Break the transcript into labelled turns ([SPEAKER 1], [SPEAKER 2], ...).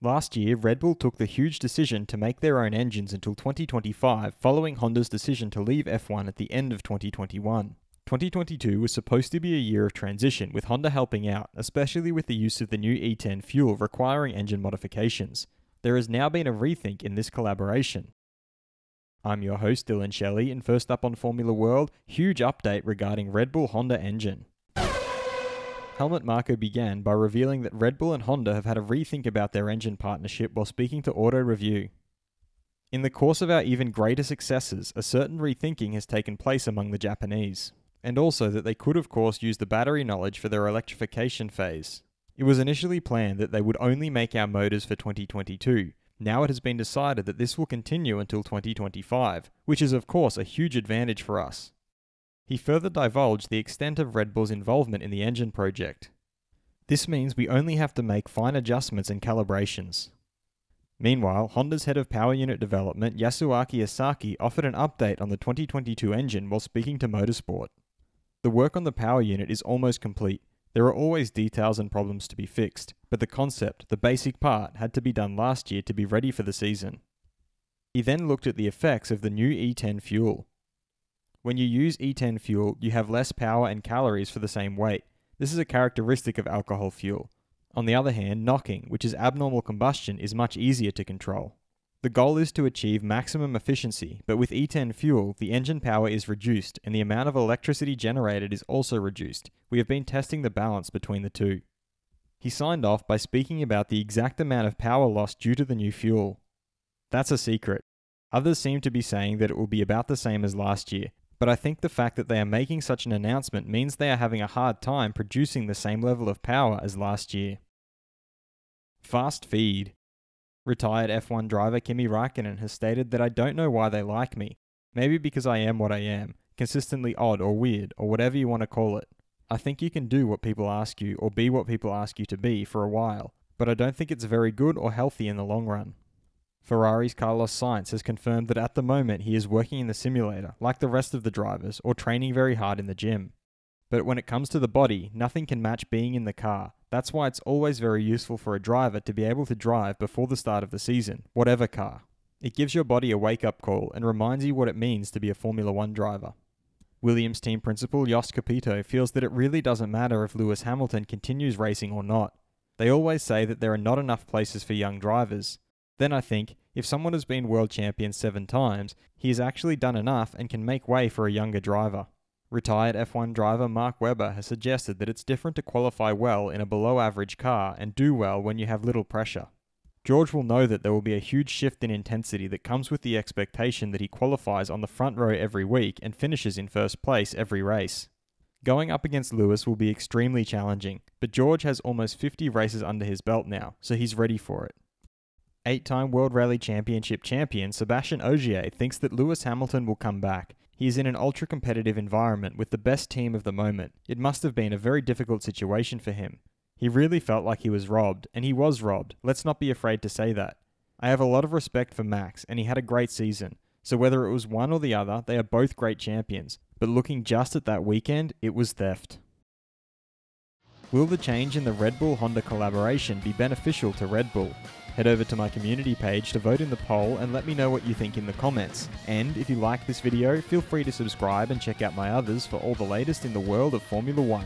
[SPEAKER 1] Last year, Red Bull took the huge decision to make their own engines until 2025 following Honda's decision to leave F1 at the end of 2021. 2022 was supposed to be a year of transition, with Honda helping out, especially with the use of the new E10 fuel requiring engine modifications. There has now been a rethink in this collaboration. I'm your host Dillon Shelley, and first up on Formula World, huge update regarding Red Bull Honda engine. Helmut Marko began by revealing that Red Bull and Honda have had a rethink about their engine partnership while speaking to Autorevue. In the course of our even greater successes, a certain rethinking has taken place among the Japanese, and also that they could of course use the battery knowledge for their electrification phase. It was initially planned that they would only make our motors for 2022. Now it has been decided that this will continue until 2025, which is of course a huge advantage for us. He further divulged the extent of Red Bull's involvement in the engine project. This means we only have to make fine adjustments and calibrations. Meanwhile, Honda's head of power unit development, Yasuaki Asaki, offered an update on the 2022 engine while speaking to Motorsport. The work on the power unit is almost complete. There are always details and problems to be fixed, but the concept, the basic part, had to be done last year to be ready for the season. He then looked at the effects of the new E10 fuel. When you use E10 fuel, you have less power and calories for the same weight. This is a characteristic of alcohol fuel. On the other hand, knocking, which is abnormal combustion, is much easier to control. The goal is to achieve maximum efficiency, but with E10 fuel, the engine power is reduced and the amount of electricity generated is also reduced. We have been testing the balance between the two. He signed off by speaking about the exact amount of power lost due to the new fuel. That's a secret. Others seem to be saying that it will be about the same as last year, but I think the fact that they are making such an announcement means they are having a hard time producing the same level of power as last year. Fast feed. Retired F1 driver Kimi Räikkönen has stated that I don't know why they like me. Maybe because I am what I am, consistently odd or weird, or whatever you want to call it. I think you can do what people ask you, or be what people ask you to be for a while, but I don't think it's very good or healthy in the long run. Ferrari's Carlos Sainz has confirmed that at the moment he is working in the simulator, like the rest of the drivers, or training very hard in the gym. But when it comes to the body, nothing can match being in the car. That's why it's always very useful for a driver to be able to drive before the start of the season, whatever car. It gives your body a wake-up call and reminds you what it means to be a Formula 1 driver. Williams team principal Jost Capito feels that it really doesn't matter if Lewis Hamilton continues racing or not. They always say that there are not enough places for young drivers. Then I think, if someone has been world champion 7 times, he has actually done enough and can make way for a younger driver. Retired F1 driver Mark Webber has suggested that it's different to qualify well in a below-average car and do well when you have little pressure. George will know that there will be a huge shift in intensity that comes with the expectation that he qualifies on the front row every week and finishes in first place every race. Going up against Lewis will be extremely challenging, but George has almost 50 races under his belt now, so he's ready for it. 8-time World Rally Championship champion Sébastien Ogier thinks that Lewis Hamilton will come back. He is in an ultra-competitive environment with the best team of the moment. It must have been a very difficult situation for him. He really felt like he was robbed, and he was robbed. Let's not be afraid to say that. I have a lot of respect for Max, and he had a great season. So whether it was one or the other, they are both great champions. But looking just at that weekend, it was theft. Will the change in the Red Bull-Honda collaboration be beneficial to Red Bull? Head over to my community page to vote in the poll and let me know what you think in the comments. And if you like this video, feel free to subscribe and check out my others for all the latest in the world of Formula 1.